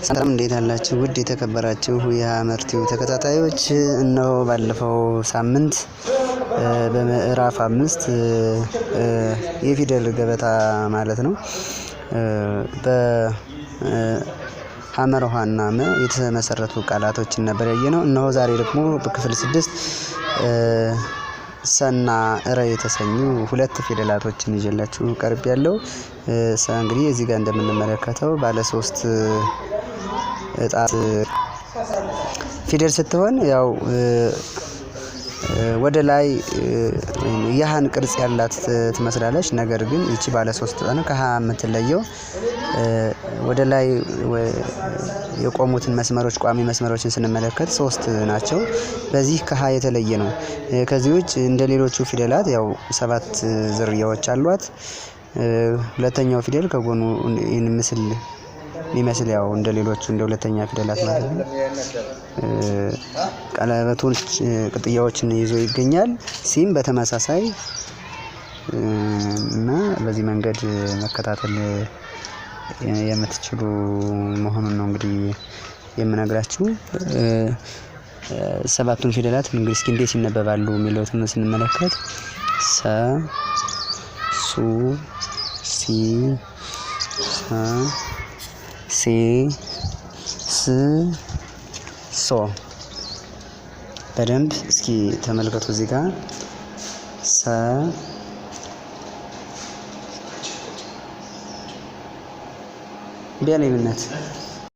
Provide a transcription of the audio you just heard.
ሰላም እንዴት አላችሁ? ውድ የተከበራችሁ የሀመርቲው ተከታታዮች እነሆ ባለፈው ሳምንት በምዕራፍ 5 የፊደል ገበታ ማለት ነው በሐመር ውሃና መ የተመሰረቱ ቃላቶችን ነበር ያየነው። እነሆ ዛሬ ደግሞ በክፍል 6 ሰና እረ የተሰኙ ሁለት ፊደላቶችን ይዤላችሁ ቀርቤያለሁ። ሰ እንግዲህ እዚህ ጋር እንደምንመለከተው ባለ 3 እጣት ፊደል ስትሆን ያው ወደ ላይ የሃን ቅርጽ ያላት ትመስላለች። ነገር ግን እቺ ባለ 3 እጣት ነው። ከሃ የምትለየው ወደ ላይ የቆሙትን መስመሮች ቋሚ መስመሮችን ስንመለከት 3 ናቸው። በዚህ ከሃ የተለየ ነው። ከዚህ ውጭ እንደሌሎቹ ፊደላት ያው 7 ዝርያዎች አሏት። ሁለተኛው ፊደል ከጎኑ ምስል የሚመስል ያው እንደሌሎቹ እንደ ሁለተኛ ፊደላት ማለት ነው ቀለበቶች ቅጥያዎችን ይዞ ይገኛል። ሲም በተመሳሳይ እና በዚህ መንገድ መከታተል የምትችሉ መሆኑን ነው እንግዲህ የምነግራችሁ። 7ቱን ፊደላት እንግዲህ እስኪ እንዴት ይነበባሉ የሚለውን ስንመለከት ሰ ሱ ሲ ሰ ሴ ስ ሶ በደንብ እስኪ ተመልከቱ። እዚህ ጋር ሰ ቢያለኝነት